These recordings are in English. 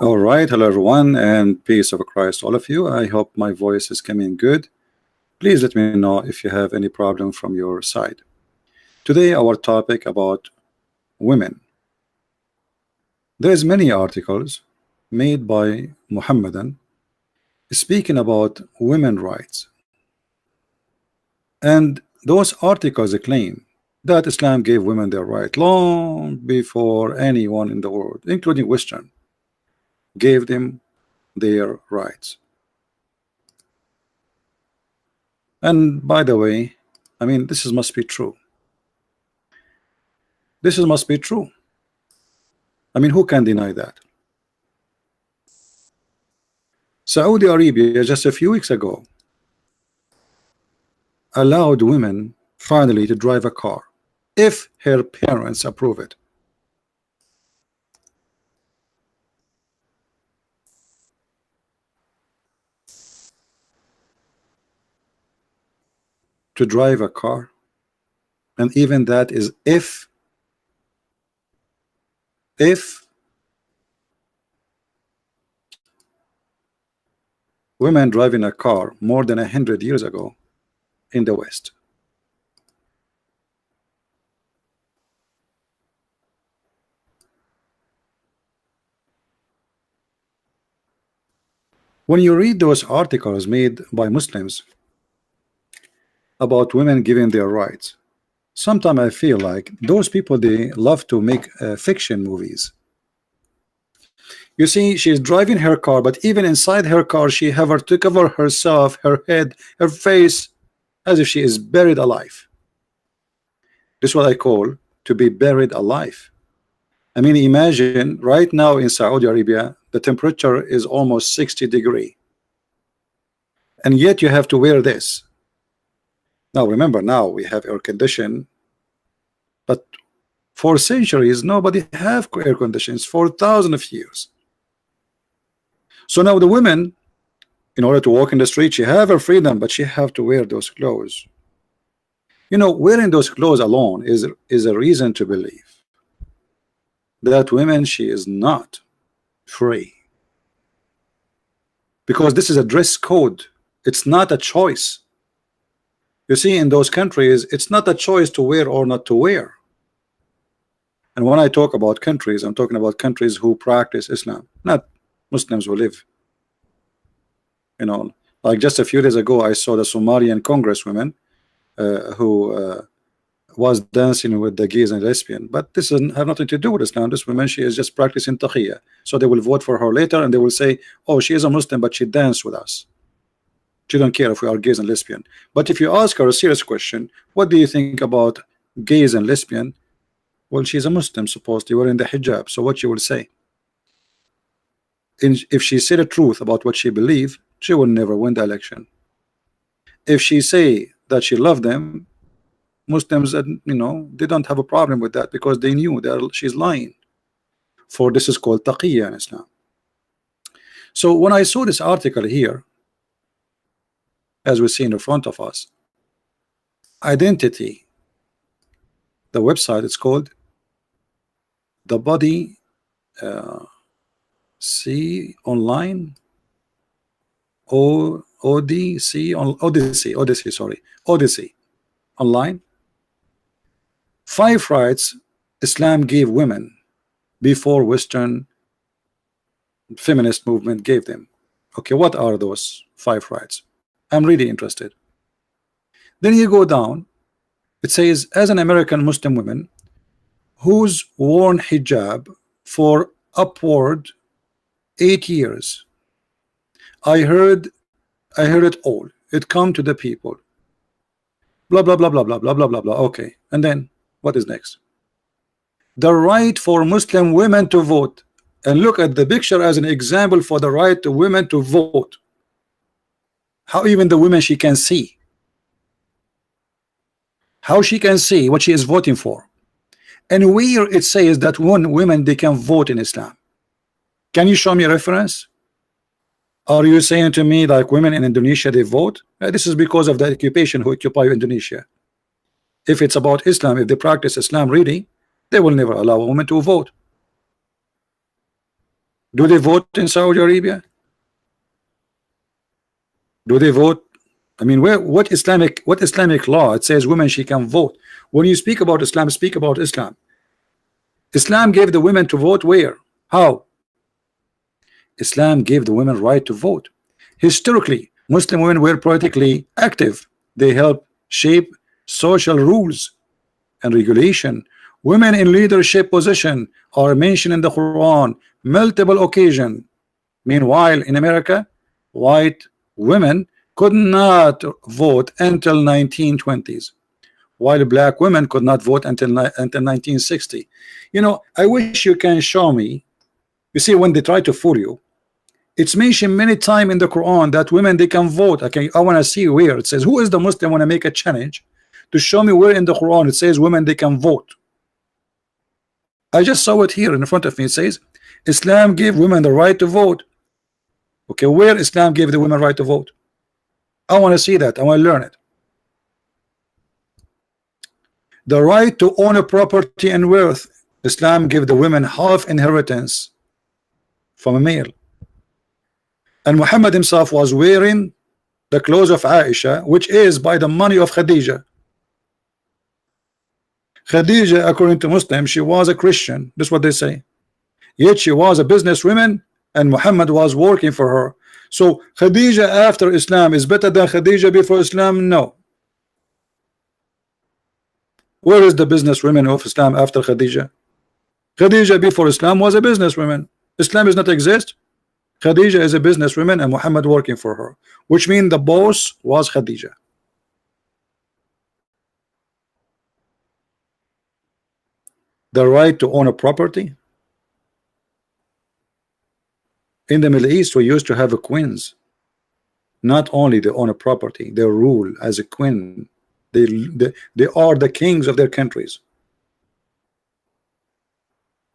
All right, hello everyone, and peace of Christ, all of you. I hope my voice is coming good. Please let me know if you have any problem from your side. Today, our topic about women. There's many articles made by Muhammadan speaking about women rights, and those articles claim that Islam gave women their right long before anyone in the world, including Western, gave them their rights. And by the way, I mean, must be true. Must be true. I mean, who can deny that? Saudi Arabia just a few weeks ago allowed women finally to drive a car if her parents approve it. To drive a car, and even that is if women driving a car more than 100 years ago in the West. When you read those articles made by Muslims about women giving their rights, sometimes I feel like those people, they love to make fiction movies. You see, she's driving her car, but even inside her car, she have to cover herself, her head, her face, as if she is buried alive. This is what I call to be buried alive. I mean, imagine right now in Saudi Arabia, the temperature is almost 60 degrees, and yet you have to wear this. Now remember, now we have air condition, but for centuries nobody have air conditions for thousands of years. So now the women, in order to walk in the street, she have her freedom, but she have to wear those clothes. You know, wearing those clothes alone is a reason to believe that women, she is not free, because this is a dress code. It's not a choice. You see, in those countries, it's not a choice to wear or not to wear. And when I talk about countries, I'm talking about countries who practice Islam, not Muslims who live. You know, like just a few days ago, I saw the Somalian congresswoman who was dancing with the gays and lesbian, but this doesn't have nothing to do with Islam. This woman, she is just practicing taqiyya, so they will vote for her later and they will say, oh, she is a Muslim, but she danced with us. She don't care if we are gays and lesbian. But if you ask her a serious question, what do you think about gays and lesbian? Well, she's a Muslim, supposedly wearing the hijab, so what she will say? If she said the truth about what she believed, she will never win the election. If she say that she loved them, Muslims, you know, they don't have a problem with that, because they knew that she's lying. For this is called taqiyya in Islam. So when I saw this article here, as we see in front of us, identity, the website, it's called the body see online, Odyssey online. 5 rights Islam gave women before Western feminist movement gave them. Okay, what are those 5 rights? I'm really interested. Then you go down, it says, as an American Muslim woman who's worn hijab for upward 8 years, I heard it all. It come to the people. Blah blah blah blah blah blah blah blah blah. Okay, and then what is next? The right for Muslim women to vote. And look at the picture as an example for the right to women to vote. How even the women, she can see. How she can see what she is voting for. And where it says that women, they can vote in Islam. Can you show me a reference? Are you saying to me like women in Indonesia, they vote? This is because of the occupation who occupy Indonesia. If it's about Islam, if they practice Islam really, they will never allow a woman to vote. Do they vote in Saudi Arabia? Do they vote? I mean, what Islamic law it says women she can vote? When you speak about Islam, speak about Islam. Islam gave the women to vote where? How? Islam gave the women right to vote. Historically, Muslim women were politically active. They helped shape social rules and regulation. Women in leadership position are mentioned in the Quran multiple occasions. Meanwhile, in America, white women could not vote until 1920s, while black women could not vote until 1960. You know, I wish you can show me. You see, when they try to fool you, it's mentioned many times in the Quran that women they can vote. Okay, I want to see where it says. Who is the Muslim when I make a challenge to show me where in the Quran it says women they can vote? I just saw it here in front of me. It says Islam gave women the right to vote. Okay, where Islam gave the women right to vote? I want to see that. I want to learn it. The right to own a property and wealth. Islam gave the women half inheritance from a male. And Muhammad himself was wearing the clothes of Aisha, which is by the money of Khadija. Khadija, according to Muslims, she was a Christian. That's what they say. Yet she was a businesswoman, and Muhammad was working for her. So Khadija after Islam is better than Khadija before Islam? No. Where is the businesswoman of Islam after Khadija? Khadija before Islam was a businesswoman. Islam does not exist. Khadija is a businesswoman and Muhammad working for her, which means the boss was Khadija. The right to own a property. In the Middle East, we used to have a queens. Not only they own a property, they rule as a queen. They are the kings of their countries.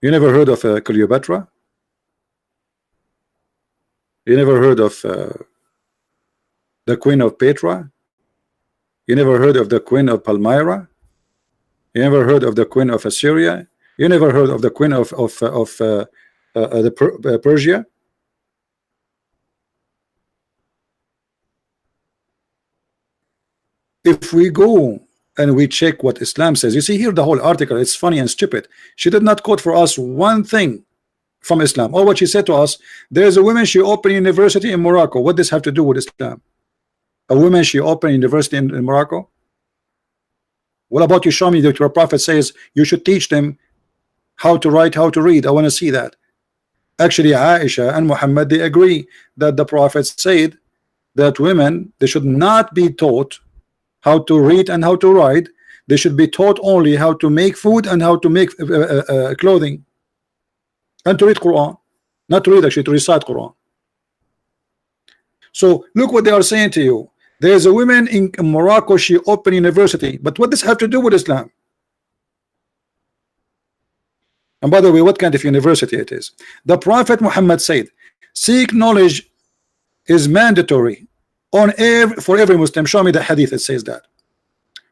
You never heard of Cleopatra? You never heard of the Queen of Petra? You never heard of the Queen of Palmyra? You never heard of the Queen of Assyria? You never heard of the Queen of Persia? If we go and we check what Islam says, you see here the whole article, it's funny and stupid. She did not quote for us one thing from Islam. Or what she said to us, there's a woman she opened university in Morocco. What does this have to do with Islam? A woman she opened university in Morocco? What about you show me that your prophet says you should teach them how to write, how to read? I want to see that. Actually, Aisha and Muhammad, they agree that the prophet said that women, they should not be taught how to read and how to write. They should be taught only how to make food and how to make clothing. And to read Quran. Not to read, actually, to recite Quran. So look what they are saying to you. There's a woman in Morocco, she opened university. But what does have to do with Islam? And by the way, what kind of university it is? The Prophet Muhammad said, seek knowledge is mandatory for every Muslim. Show me the hadith that says that.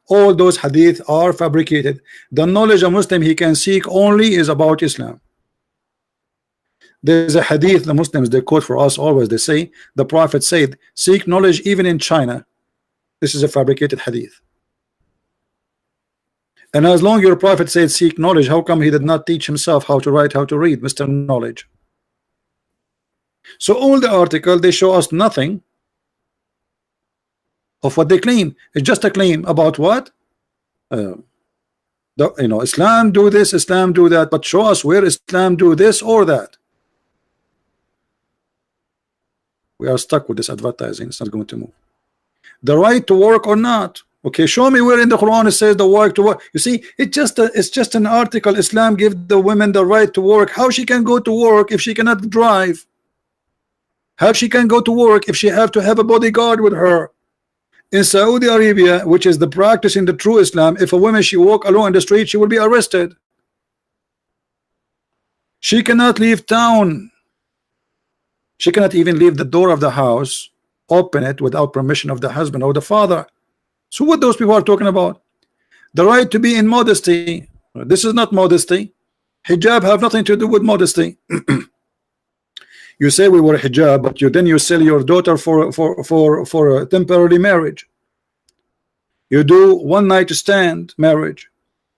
All those hadith are fabricated. The knowledge a Muslim he can seek only is about Islam. There's a hadith the Muslims they quote for us always. They say the Prophet said seek knowledge even in China. This is a fabricated hadith. And as long as your Prophet said seek knowledge, how come he did not teach himself how to write, how to read, Mr. Knowledge? So all the article they show us nothing of what they claim. It's just a claim about what Islam do this, Islam do that, but show us where Islam do this or that. We are stuck with this advertising. It's not going to move. The right to work or not. Okay, show me where in the Quran it says the right to work. You see, it's just an article. Islam give the women the right to work. How she can go to work if she cannot drive? How she can go to work if she have to have a bodyguard with her? In Saudi Arabia, which is the practice in the true Islam, if a woman she walk alone in the street, she will be arrested. She cannot leave town. She cannot even leave the door of the house, open it without permission of the husband or the father. So what those people are talking about? The right to be in modesty. This is not modesty. Hijab have nothing to do with modesty. You say we wear hijab, but you sell your daughter for a temporary marriage. You do one night stand marriage,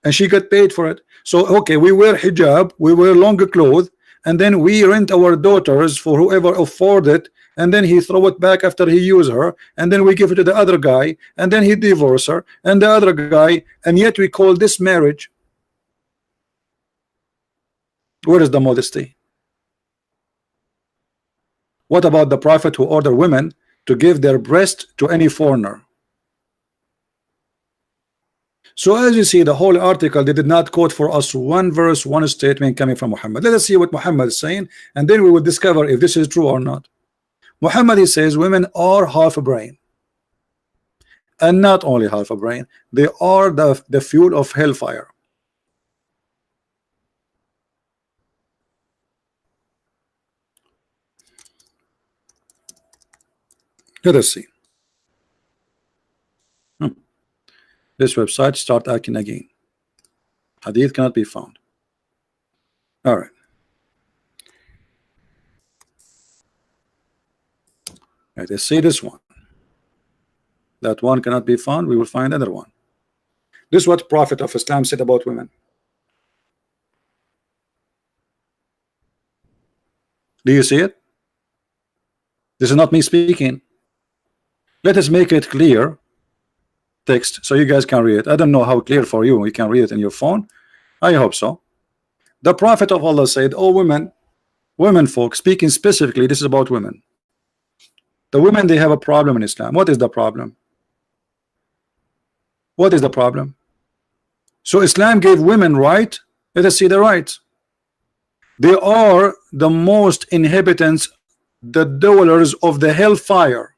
and she got paid for it. So okay, we wear hijab, we wear longer clothes, and then we rent our daughters for whoever afford it, and then he throw it back after he use her, and then we give it to the other guy, and then he divorce her, and the other guy, and yet we call this marriage. Where is the modesty? What about the Prophet who ordered women to give their breast to any foreigner? So as you see, the whole article, they did not quote for us one verse, one statement coming from Muhammad. Let us see what Muhammad is saying, and then we will discover if this is true or not. Muhammad, he says women are half a brain, and not only half a brain, they are the fuel of hellfire. Let us see. This website start acting again. Hadith cannot be found. All right. Let us see this one. That one cannot be found. We will find another one. This is what Prophet of Islam said about women. Do you see it? This is not me speaking. Let us make it clear text so you guys can read it. I don't know how clear for you. You can read it in your phone. I hope so. The Prophet of Allah said, "Oh women folk," speaking specifically, this is about women. The women, they have a problem in Islam. What is the problem? What is the problem? So Islam gave women right. Let us see the rights. They are the most inhabitants, the dwellers of the hellfire.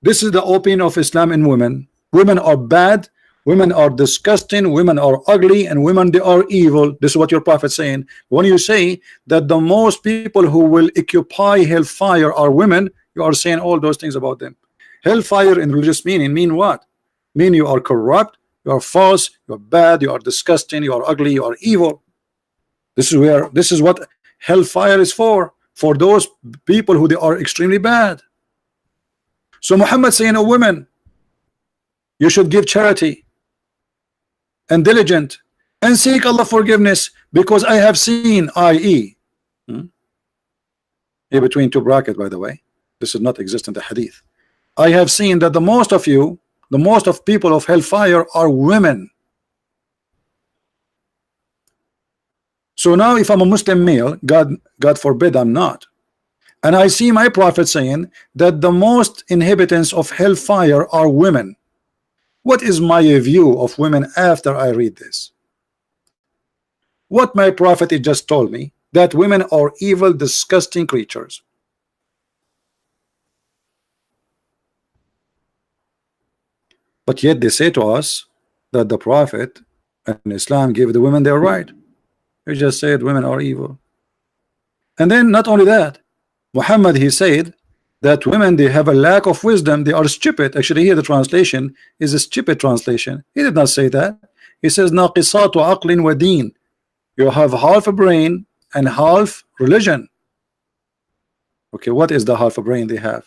This is the opinion of Islam in women. Women are bad, women are disgusting, women are ugly, and women, they are evil. This is what your Prophet is saying. When you say that the most people who will occupy hellfire are women, you are saying all those things about them. Hellfire in religious meaning mean what? Mean you are corrupt, you are false, you are bad, you are disgusting, you are ugly, you are evil. This is what hellfire is for those people who they are extremely bad. So Muhammad saying, "Oh women, you should give charity and diligent and seek Allah forgiveness, because I have seen, i.e. Here between two brackets, by the way, this does not exist in the hadith. I have seen that the most of you, the most of people of hellfire are women." So now if I'm a Muslim male, God forbid I'm not, and I see my Prophet saying that the most inhabitants of hellfire are women, what is my view of women after I read this? What my Prophet just told me, that women are evil, disgusting creatures. But yet they say to us that the Prophet and Islam gave the women their right. He just said women are evil. And then not only that, Muhammad, he said that women, they have a lack of wisdom, they are stupid. Actually here the translation is a stupid translation. He did not say that. He says naqisatu aqlin wa deen. You have half a brain and half religion. Okay, what is the half a brain they have?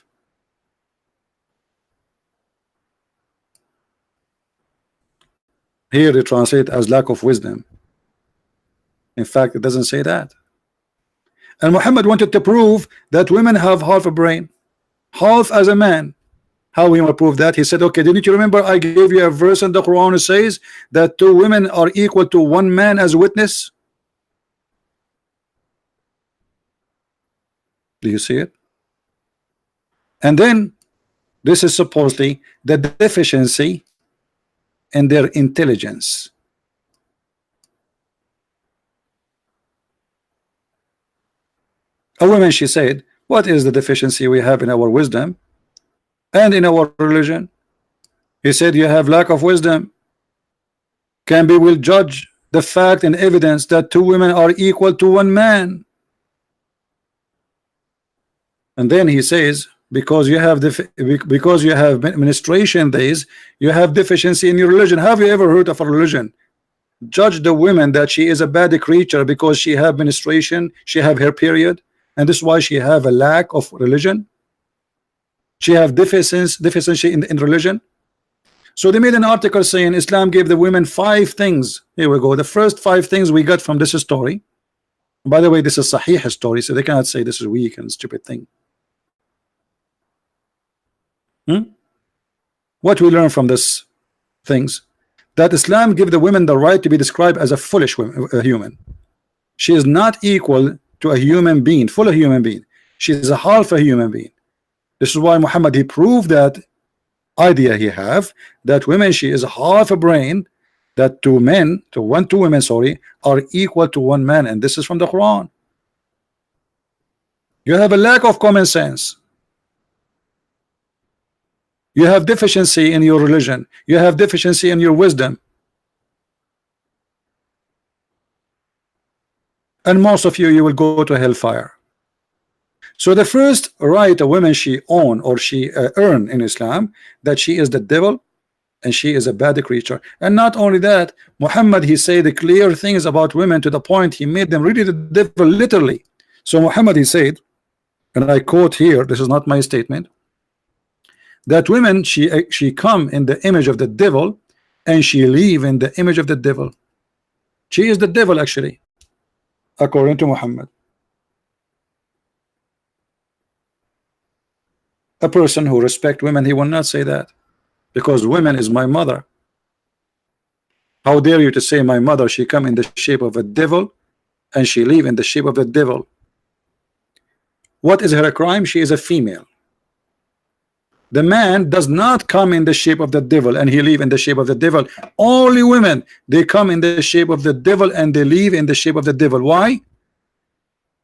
Here they translate as lack of wisdom. In fact, it doesn't say that. And Muhammad wanted to prove that women have half a brain, half as a man. How we will prove that? He said, okay, didn't you remember I gave you a verse in the Quran that says that 2 women are equal to 1 man as witness? Do you see it? And then this is supposedly the deficiency in their intelligence. A woman, she said, what is the deficiency we have in our wisdom and in our religion? He said, you have lack of wisdom. Can will judge the fact and evidence that 2 women are equal to 1 man. And then he says, because you have menstruation days, you have deficiency in your religion. Have you ever heard of a religion judge the women that she is a bad creature because she have menstruation, she have her period? and this is why she have a lack of religion. She have deficiency in religion. So they made an article saying Islam gave the women 5 things. Here we go. The first 5 things we got from this story. By the way, this is Sahih story, so they cannot say this is weak and stupid thing. What we learn from this things, that Islam give the women the right to be described as a foolish human. She is not equal to a human being, full human being. She is a half a human being. This is why Muhammad, he proved that idea he have, that women, she is half a brain, that two women, sorry, are equal to one man, and this is from the Quran. You have a lack of common sense. You have deficiency in your religion. You have deficiency in your wisdom. And most of you will go to hellfire. So the first right a woman she own or she earn in Islam, that she is the devil and she is a bad creature. And not only that, Muhammad, he said the clear things about women to the point he made them really the devil literally. So Muhammad, he said, and I quote here, this is not my statement, that women she come in the image of the devil and she live in the image of the devil. She is the devil actually, according to Muhammad. A person who respect women, he will not say that, because women is my mother. How dare you to say my mother, she come in the shape of a devil and she live in the shape of a devil? What is her crime? She is a female. The man does not come in the shape of the devil and he live in the shape of the devil. Only women, they come in the shape of the devil and they live in the shape of the devil. Why?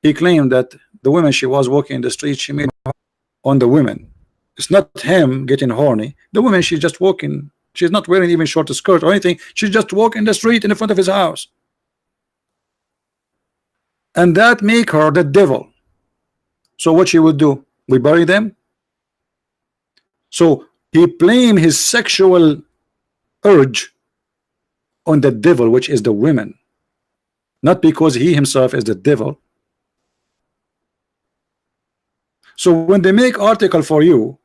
He claimed that the woman she was walking in the street, she made on the women. It's not him getting horny. The woman, she's just walking. She's not wearing even short skirt or anything. She's just walking the street in the front of his house. And that make her the devil. So what she would do? We bury them? So he blamed his sexual urge on the devil, which is the women. Not because he himself is the devil. So when they make article for you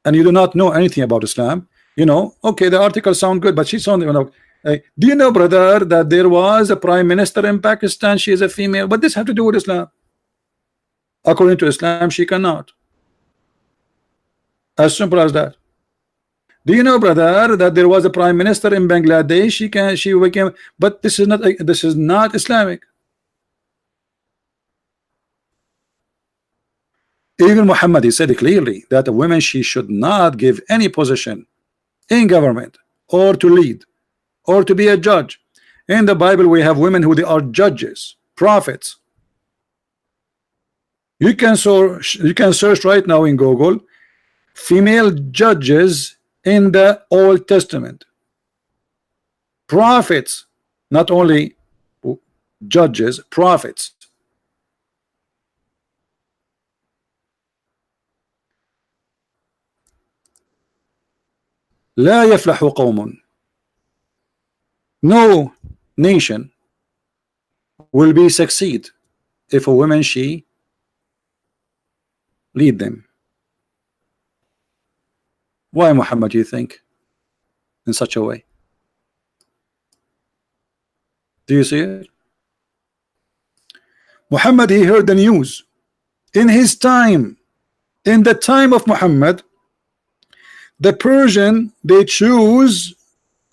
and you do not know anything about Islam, you know, okay, the article sound good, but she sound, you know, do you know, brother, that there was a prime minister in Pakistan, she is a female, but this have to do with Islam? According to Islam, she cannot. As simple as that. Do you know, brother, that there was a prime minister in Bangladesh, she became, but this is not Islamic. Even Muhammad, he said clearly that a woman, she should not give any position in government or to lead or to be a judge. In the Bible, we have women who they are judges, prophets. You can search right now in Google female judges in the Old Testament. Prophets, not only judges, prophets. لا يفلح قوم. No nation will be succeed if a woman she lead them. Why, Muhammad, you think in such a way? Do you see it? Muhammad, he heard the news in his time. In the time of Muhammad, the Persian, they choose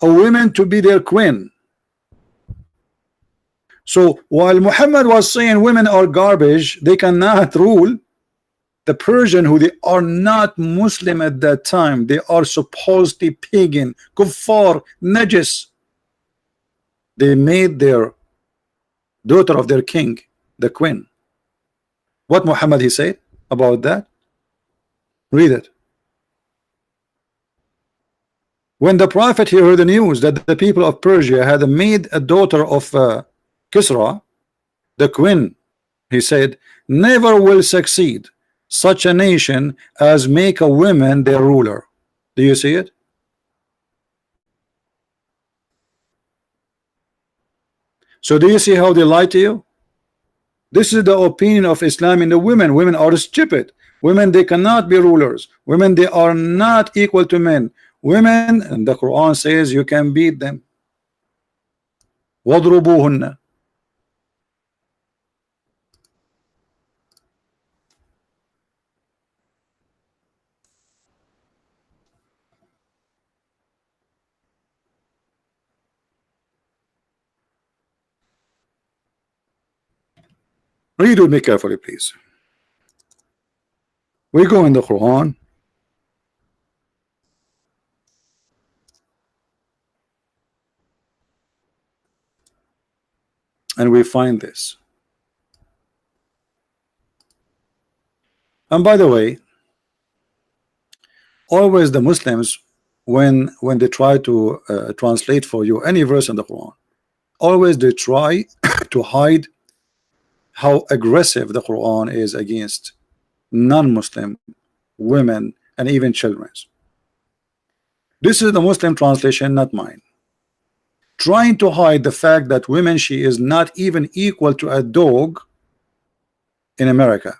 a woman to be their queen. So while Muhammad was saying women are garbage, they cannot rule, the Persian, who they are not Muslim at that time, they are supposedly pagan, kuffar, najis, they made their daughter of their king the queen. What Muhammad he said about that? Read it. When the prophet he heard the news that the people of Persia had made a daughter of Kisra the queen, he said, never will succeed such a nation as make a woman their ruler. Do you see it? So do you see how they lie to you? This is the opinion of Islam in the women. Women are stupid. Women, they cannot be rulers. Women, they are not equal to men. Women, and the Quran says you can beat them. وَضْرُبُوهُنَّ. Read with me carefully, please. We go in the Quran. And we find this. And by the way, always the Muslims, when they try to translate for you any verse in the Quran, always they try to hide how aggressive the Quran is against non-Muslim women and even children. This is the Muslim translation, not mine, trying to hide the fact that women, she is not even equal to a dog in America,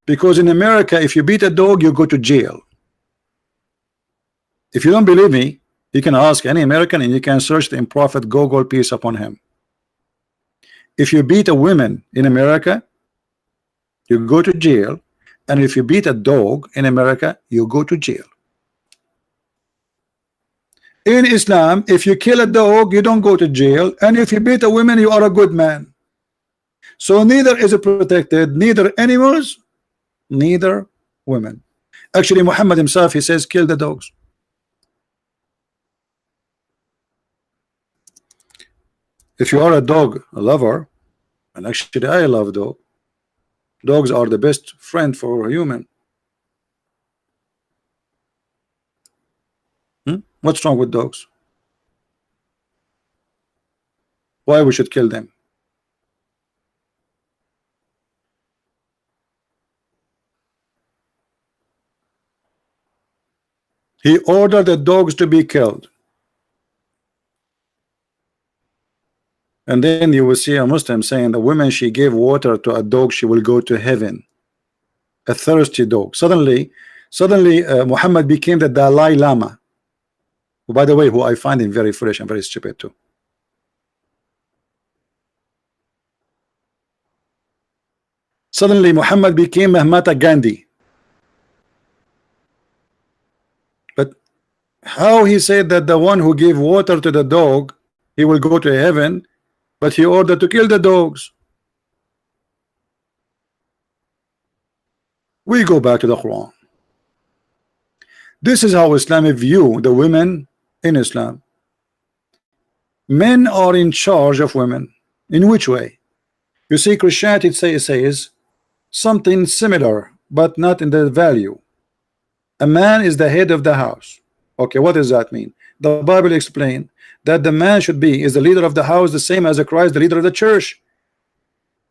because in America if you beat a dog you go to jail. If you don't believe me, you can ask any American and you can search the Imam Prophet, Google, peace upon him. If you beat a woman in America, you go to jail, and if you beat a dog in America, you go to jail. In Islam, if you kill a dog, you don't go to jail, and if you beat a woman, you are a good man. So neither is it protected, neither animals, neither women. Actually, Muhammad himself, he says, kill the dogs. If you are a dog lover, and actually I love dogs are the best friend for a human. What's wrong with dogs? Why we should kill them? He ordered the dogs to be killed. And then you will see a Muslim saying the woman, she gave water to a dog, she will go to heaven. A thirsty dog. Suddenly Muhammad became the Dalai Lama, who, by the way, who I find him very foolish and very stupid too. Suddenly Muhammad became Mahatma Gandhi. But how he said that the one who gave water to the dog, he will go to heaven, but he ordered to kill the dogs? We go back to the Quran. This is how Islamic view the women in Islam. Men are in charge of women. In which way? You see, Christianity says something similar, but not in the value. A man is the head of the house. Okay, what does that mean? The Bible explains that the man should be is the leader of the house, the same as Christ, the leader of the church.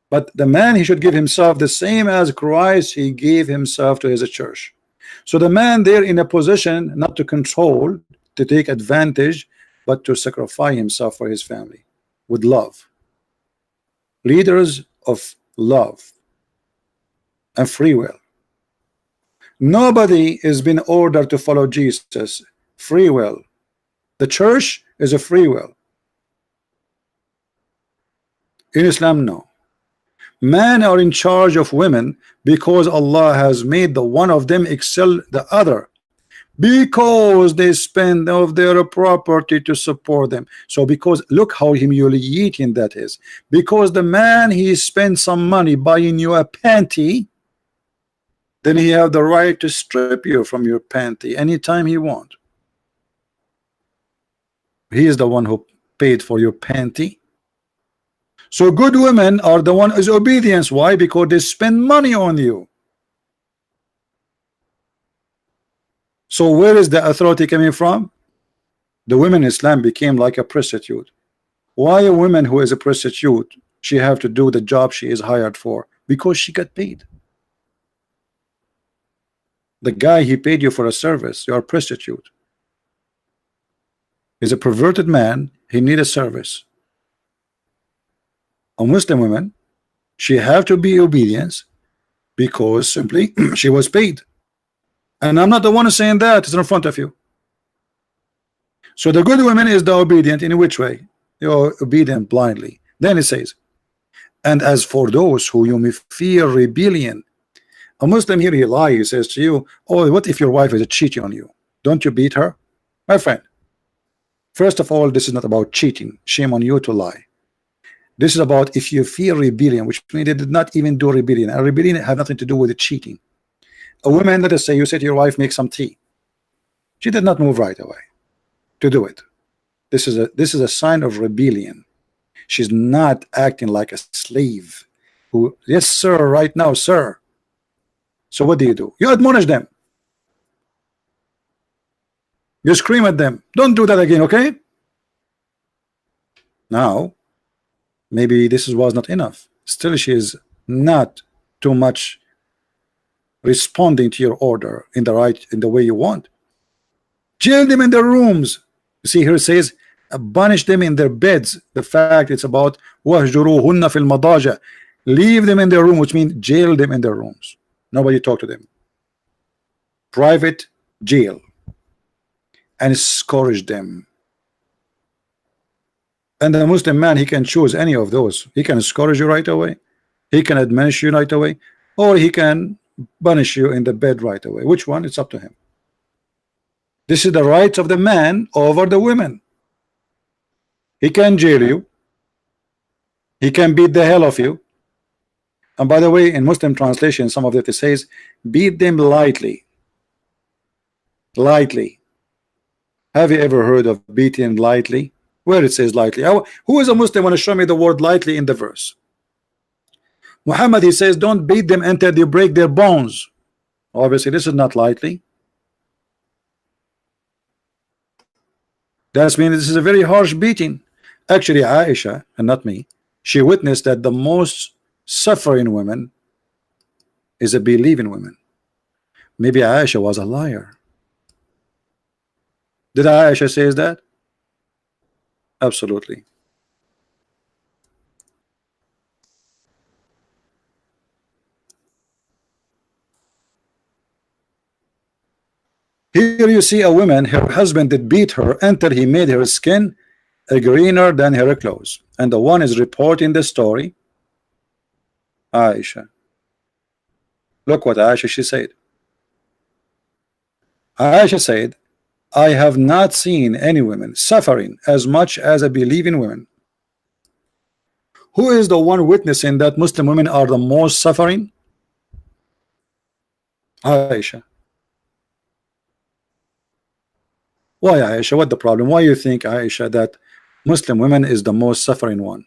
But the man, he should give himself the same as Christ, he gave himself to his church. So the man there in a position not to control, to take advantage, but to sacrifice himself for his family with love. Leaders of love and free will. Nobody is being ordered to follow Jesus. Free will. The church is a free will. In Islam, no. Men are in charge of women because Allah has made the one of them excel the other, because they spend of their property to support them. So because look how humiliating that is. Because the man, he spends some money buying you a panty, then he have the right to strip you from your panty anytime he want. He is the one who paid for your panty. So good women are the one is obedience. Why? Because they spend money on you. So where is the authority coming from? The women in Islam became like a prostitute. Why a woman who is a prostitute, she have to do the job she is hired for? Because she got paid. The guy, he paid you for a service. You are a prostitute. He's a perverted man. He need a service. A Muslim woman, She have to be obedience because simply she was paid. And I'm not the one saying that, it's in front of you. So the good woman is the obedient. In which way? You're obedient blindly. Then it says, and as for those who you may fear rebellion. A Muslim here, he lies, he says to you, oh, what if your wife is cheating on you? Don't you beat her? My friend, first of all, this is not about cheating. Shame on you to lie. This is about if you fear rebellion, which means they did not even do rebellion. A rebellion have nothing to do with the cheating. A woman, let us say, you say to your wife, make some tea. She did not move right away to do it. This is a sign of rebellion. She's not acting like a slave who, yes sir, right now sir. So what do? You admonish them. You scream at them. Don't do that again, okay? Now maybe this was not enough. Still she is not too much responding to your order in the way you want. Jail them in their rooms. You see here it says banish them in their beds. The fact it's about wahjuruhunna fil madaja. Leave them in their room, which means jail them in their rooms. Nobody talk to them. Private jail. And scourge them. And the Muslim man, he can choose any of those. He can scourge you right away. He can admonish you right away. Or he can punish you in the bed right away. Which one? It's up to him. This is the rights of the man over the women. He can jail you. He can beat the hell of you. And by the way, in Muslim translation, some of it says, beat them lightly. Lightly. Have you ever heard of beating lightly? Where it says lightly? Who is a Muslim want to show me the word lightly in the verse? Muhammad, he says, don't beat them until they break their bones. Obviously, this is not lightly. That means this is a very harsh beating. Actually, Aisha, and not me, she witnessed that the most suffering women is a believing women. Maybe Aisha was a liar. Did Aisha say that? Absolutely. Here you see a woman, her husband did beat her until he made her skin greener than her clothes. And the one is reporting the story, Aisha. Look what Aisha she said. Aisha said, I have not seen any women suffering as much as a believing women. Who is the one witnessing that Muslim women are the most suffering? Aisha. Why Aisha? What the problem? Why you think, Aisha, that Muslim women is the most suffering one?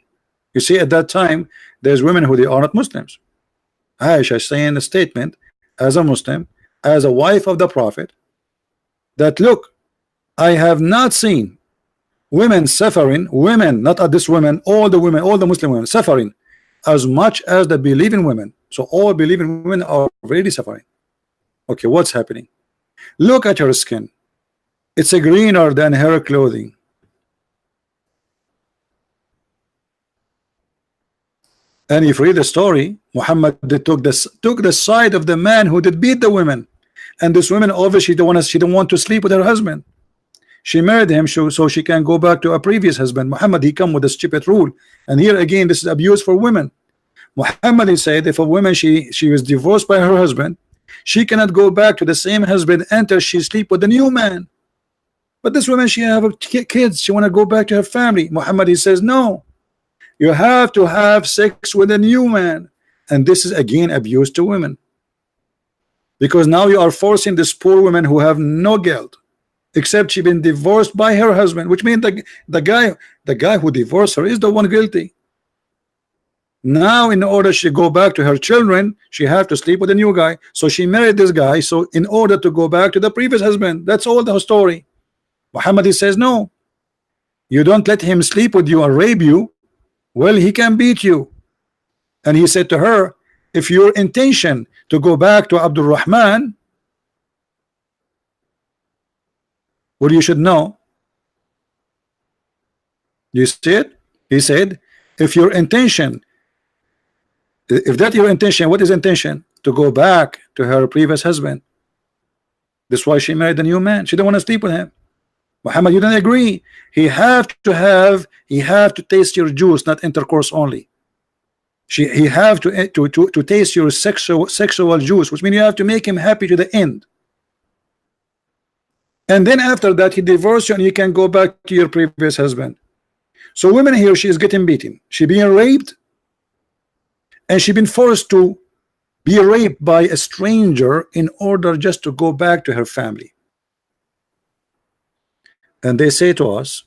You see, at that time, there's women who they are not Muslims. Aisha is saying a statement as a Muslim, as a wife of the Prophet, that look, I have not seen women suffering, women, not at this women, all the women, all the Muslim women suffering as much as the believing women. So all believing women are really suffering. Okay, what's happening? Look at her skin. It's a greener than her clothing. And if you read the story, Muhammad took the side of the man who did beat the women. And this woman obviously she don't want to sleep with her husband. She married him so she can go back to a previous husband. Muhammad, he come with a stupid rule. And here again, this is abuse for women. Muhammad, he said, if a woman she was divorced by her husband, she cannot go back to the same husband until she sleep with the new man. But this woman, she have kids, she want to go back to her family. Muhammad, he says, no, you have to have sex with a new man. And this is again abuse to women, because now you are forcing this poor woman who have no guilt, except she been divorced by her husband, which means the guy who divorced her is the one guilty. Now in order she go back to her children, she have to sleep with a new guy. So she married this guy, so in order to go back to the previous husband. That's all the story. Muhammad, he says, no, you don't let him sleep with you and rape you. Well, he can beat you. And he said to her, if your intention to go back to Abdul Rahman, well, you should know. You see it? He said, if your intention If that's your intention, what is intention? To go back to her previous husband. That's why she married a new man. She didn't want to sleep with him. Muhammad, you didn't agree. He have to taste your juice, not intercourse only. He have to taste your sexual juice, which means you have to make him happy to the end. And then after that, he divorced you and you can go back to your previous husband. So women here, she is getting beaten. She being raped, and she been forced to be raped by a stranger in order just to go back to her family. And they say to us,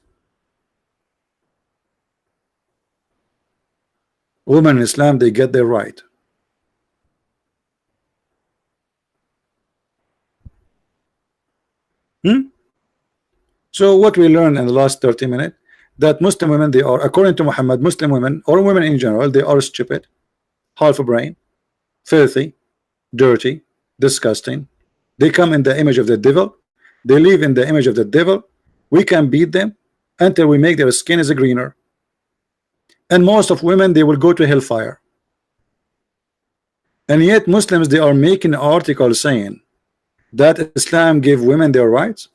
women in Islam, they get their right. So what we learned in the last 30 minutes, that Muslim women, they are, according to Muhammad, Muslim women or women in general, they are stupid, half a brain, filthy, dirty, disgusting. They come in the image of the devil. They live in the image of the devil. We can beat them until we make their skin is greener. And most of women, they will go to hellfire. And yet Muslims, they are making articles saying that Islam gave women their rights.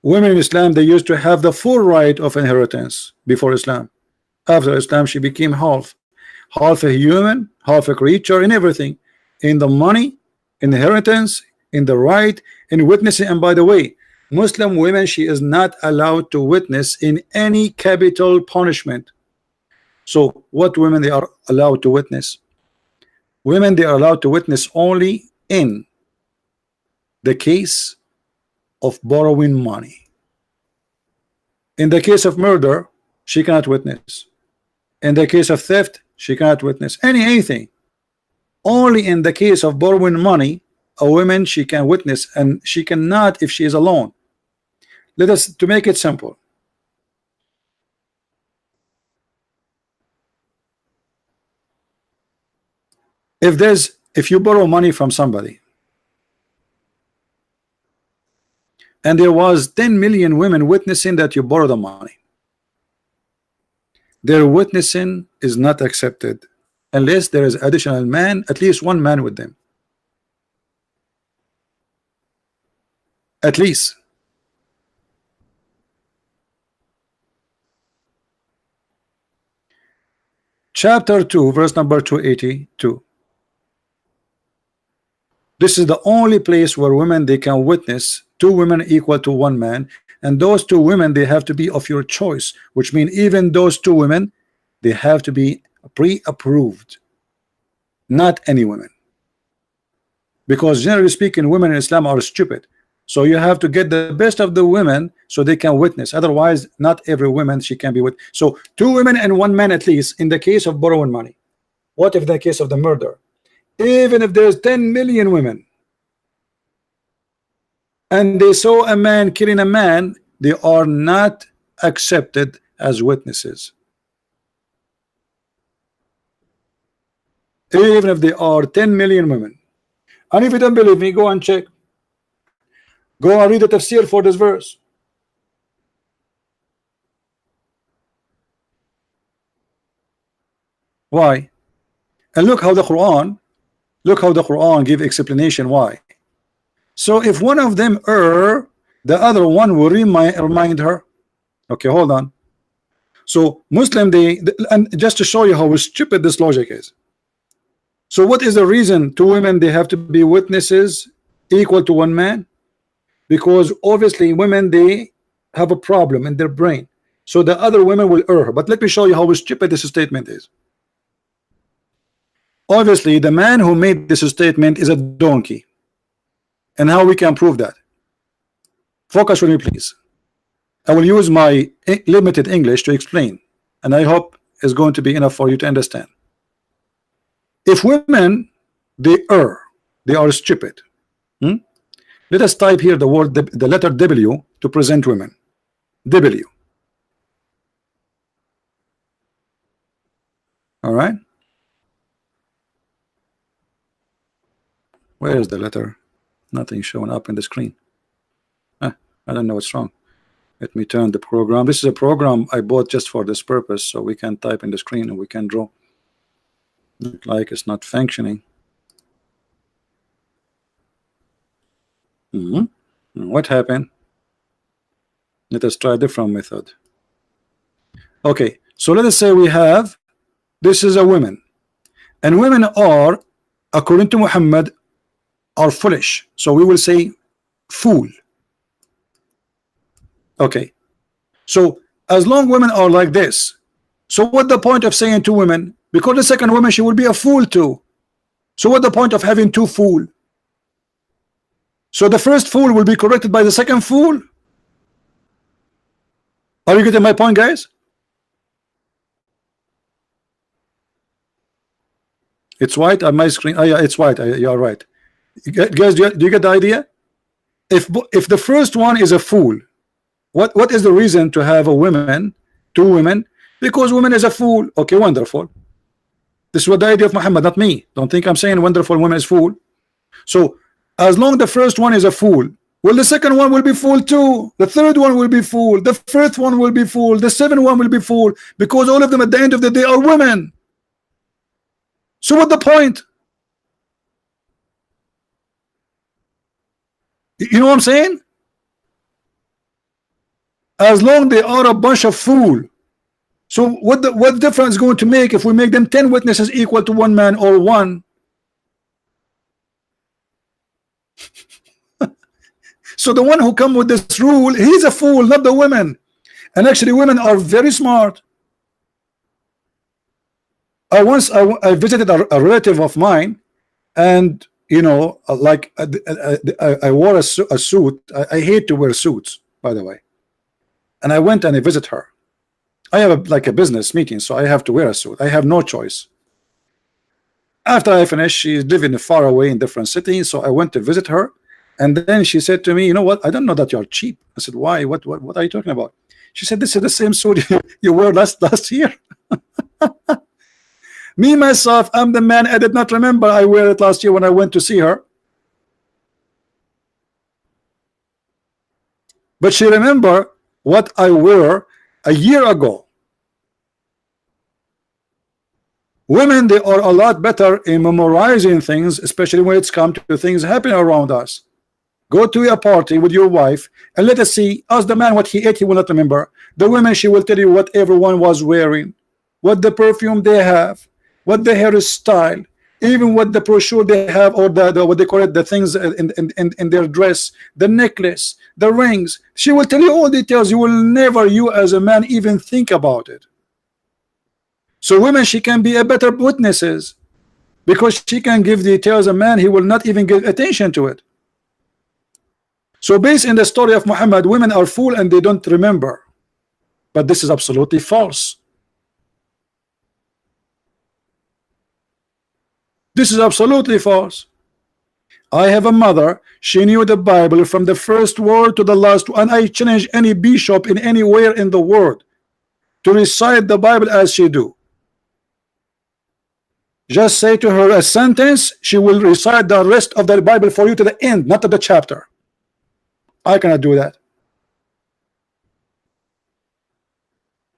Women in Islam, they used to have the full right of inheritance before Islam. After Islam, she became half a human, half a creature, in everything, in the money, inheritance, in the right, in witnessing. And by the way, Muslim women, she is not allowed to witness in any capital punishment. So what women they are allowed to witness? Women, they are allowed to witness only in the case of borrowing money. In the case of murder, she cannot witness. In the case of theft, she cannot witness anything. Only in the case of borrowing money, a woman, she can witness, and she cannot if she is alone. Let us, to make it simple, if you borrow money from somebody and there was 10 million women witnessing that you borrow the money, their witnessing is not accepted unless there is additional man, at least one man with them, at least. Chapter 2, verse number 282. This is the only place where women, they can witness two women equal to one man, and those two women, they have to be of your choice, which means even those two women, they have to be pre-approved, not any women, because generally speaking, women in Islam are stupid. So you have to get the best of the women so they can witness. Otherwise, not every woman she can be with. So two women and one man at least in the case of borrowing money. What if in the case of the murder? Even if there's 10 million women and they saw a man killing a man, they are not accepted as witnesses. Even if there are 10 million women. And if you don't believe me, go and check. Go and read the tafsir for this verse. Why? And look how the Quran give explanation why. So if one of them err, the other one will remind her. Okay, hold on. So Muslim, and just to show you how stupid this logic is. So what is the reason two women, they have to be witnesses equal to one man? Because obviously women, they have a problem in their brain, so the other women will err. But let me show you how stupid this statement is. Obviously the man who made this statement is a donkey, and how we can prove that? Focus with me, please. I will use my limited English to explain, and I hope it's going to be enough for you to understand. If women, they err, they are stupid. Let us type here the word, the letter W, to present women. W. All right. Where is the letter? Nothing showing up in the screen. I don't know what's wrong. Let me turn the program. This is a program I bought just for this purpose, so we can type in the screen and we can draw. Look like it's not functioning. What happened? Let us try a different method. Okay, so let us say we have, this is a woman, and women are, according to Muhammad, are foolish. So we will say fool. Okay, so as long women are like this, so what the point of saying two women? Because the second woman, she will be a fool too. So what the point of having two fool? So the first fool will be corrected by the second fool. Are you getting my point, guys? It's white on my screen. Oh yeah, it's white. You are right. Guys, do you get the idea? If the first one is a fool, what is the reason to have a woman, two women? Because woman is a fool. Okay, wonderful. This is what the idea of Muhammad, not me. Don't think I'm saying wonderful woman is fool. So as long the first one is a fool, well, the second one will be fool too. The third one will be fool. The fifth one will be fool. The seventh one will be fool, because all of them at the end of the day are women. So what the point? You know what I'm saying? As long they are a bunch of fool. So what difference is going to make if we make them 10 witnesses equal to one man or one? So the one who come with this rule, he's a fool, not the women. And actually women are very smart. I visited a relative of mine, and you know, like I wore a suit. I hate to wear suits, by the way. And I went and I visit her. I have like a business meeting, so I have to wear a suit. I have no choice. After I finished, she's living far away in different cities, so I went to visit her. And then she said to me, you know what, I don't know that you're cheap. I said, why? What are you talking about? She said, this is the same suit you wore last year. Me myself, I'm the man. I did not remember I wear it last year when I went to see her. But she remember what I wore a year ago. Women, they are a lot better in memorizing things, especially when it's come to things happening around us. Go to a party with your wife and let us see. Ask the man what he ate, he will not remember. The women, she will tell you what everyone was wearing, what the perfume they have, what the hairstyle, even what the brochure they have, or the what they call it, the things in their dress, the necklace, the rings. She will tell you all details. You will never, you as a man, even think about it. So women, she can be a better witnesses, because she can give details. A man, he will not even give attention to it. So based in the story of Muhammad, women are fool and they don't remember. But this is absolutely false. This is absolutely false. I have a mother, she knew the Bible from the first word to the last, and I challenge any bishop in anywhere in the world to recite the Bible as she do. Just say to her a sentence, she will recite the rest of the Bible for you to the end, not to the chapter. I cannot do that.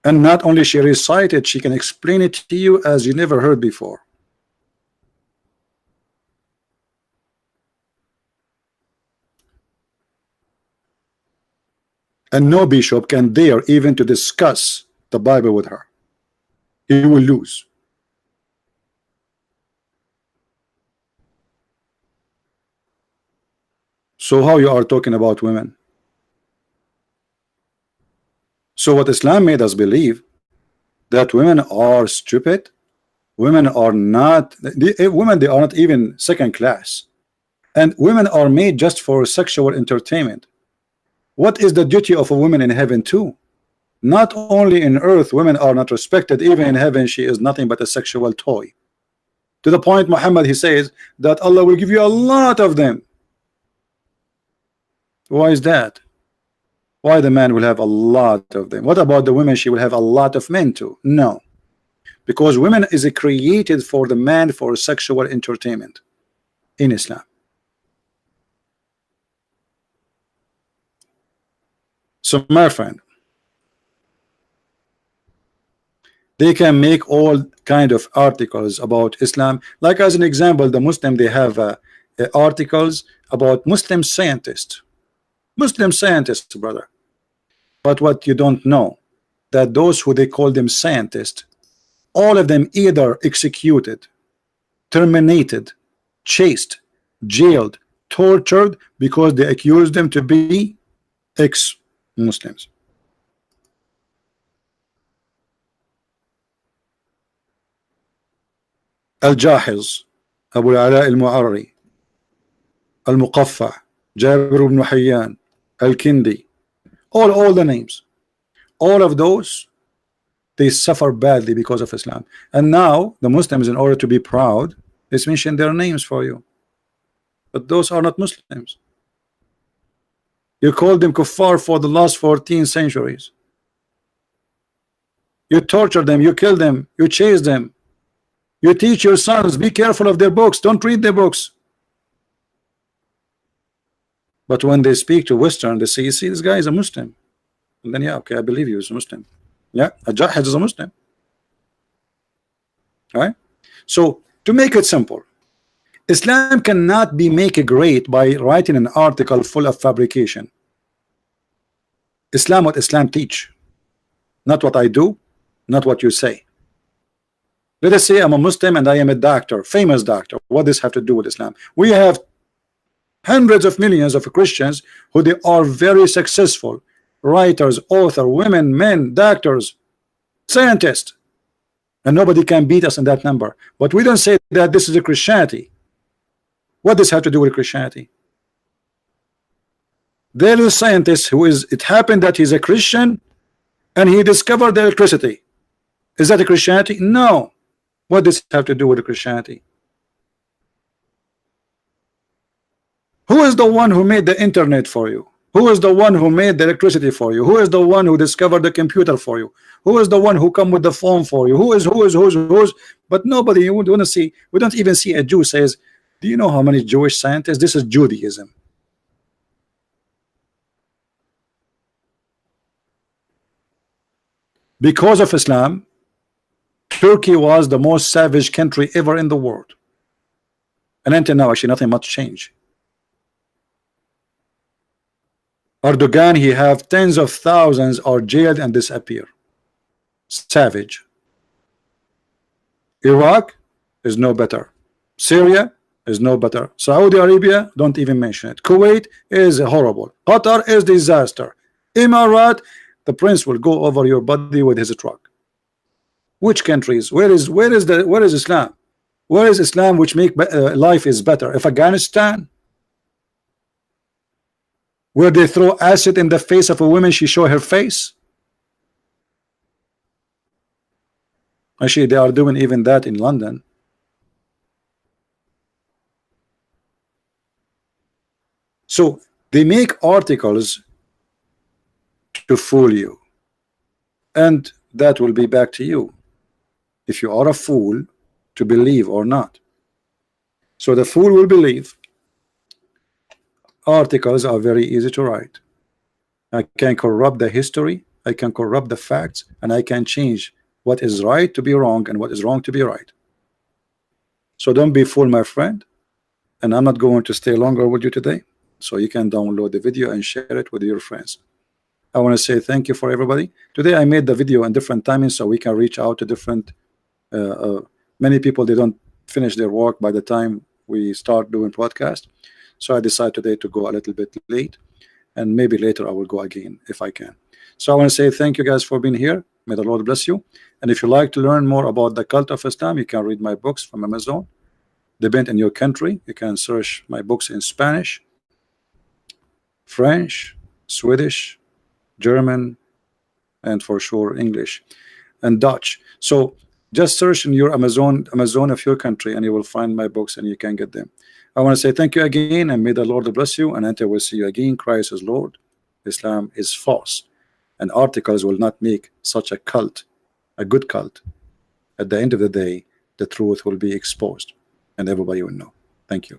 And not only she recite it, she can explain it to you as you never heard before. And no bishop can dare even to discuss the Bible with her. He will lose. So how you are talking about women? So what Islam made us believe, that women are stupid, women are not, women, they are not even second class, and women are made just for sexual entertainment. What is the duty of a woman in heaven too? Not only in earth women are not respected, even in heaven she is nothing but a sexual toy. To the point Muhammad, he says that Allah will give you a lot of them. Why is that? Why the man will have a lot of them? What about the women? She will have a lot of men too. No, because women is created for the man for sexual entertainment in Islam. So my friend, they can make all kind of articles about Islam. Like as an example, the Muslim, they have articles about Muslim scientists. Muslim scientists, brother. But what you don't know, that those who they call them scientists, all of them either executed, terminated, chased, jailed, tortured because they accused them to be ex-Muslims. الجاحظ أبو العلاء المعري المقفع جابر بن حيان الكندي, all the names, all of those, they suffer badly because of Islam. And now the Muslims, in order to be proud, they mention their names for you, but those are not Muslims. You called them kuffar for the last 14 centuries. You torture them, you kill them, you chase them. You teach your sons, be careful of their books, don't read their books. But when they speak to Western, they say, you see, this guy is a Muslim. And then, yeah, okay, I believe you, he's a Muslim. Yeah, a Jahid is a Muslim. All right? So, to make it simple, Islam cannot be made great by writing an article full of fabrication. Islam, what Islam teach, not what I do, not what you say. Let us say I'm a Muslim and I am a doctor, famous doctor. What does this have to do with Islam? We have hundreds of millions of Christians who they are very successful writers, author, women, men, doctors, scientists, and nobody can beat us in that number. But we don't say that this is a Christianity. What does this have to do with Christianity? There is a scientist who is, it happened that he's a Christian and he discovered the electricity. Is that a Christianity? No. What does it have to do with Christianity? Who is the one who made the internet for you? Who is the one who made the electricity for you? Who is the one who discovered the computer for you? Who is the one who come with the phone for you? Who's? But nobody, you want to see, we don't even see a Jew says, do you know how many Jewish scientists? This is Judaism. Because of Islam, Turkey was the most savage country ever in the world. And until now, actually, nothing much changed. Erdogan, he have tens of thousands are jailed and disappear. Savage. Iraq is no better. Syria is no better. Saudi Arabia, don't even mention it. Kuwait is horrible. Qatar is disaster. Emirat, the prince will go over your body with his truck. Which countries? Where is Islam? Where is Islam which make life is better? If Afghanistan, where they throw acid in the face of a woman, she show her face. Actually, they are doing even that in London. So they make articles to fool you, and that will be back to you if you are a fool to believe or not. So the fool will believe. Articles are very easy to write. I can corrupt the history, I can corrupt the facts, and I can change what is right to be wrong and what is wrong to be right. So don't be fooled, my friend. And I'm not going to stay longer with you today, so you can download the video and share it with your friends. I want to say thank you for everybody. Today I made the video in different timings so we can reach out to different many people. They don't finish their work by the time we start doing podcast. So I decided today to go a little bit late, and maybe later I will go again if I can. So I want to say thank you guys for being here. May the Lord bless you. And if you like to learn more about the cult of Islam, you can read my books from Amazon. Depend on your country, you can search my books in Spanish, French, Swedish, German, and for sure English and Dutch. So just search in your Amazon of your country and you will find my books and you can get them. I want to say thank you again, and may the Lord bless you, and until we'll see you again. Christ is Lord, Islam is false, and articles will not make such a cult a good cult. At the end of the day, the truth will be exposed and everybody will know. Thank you.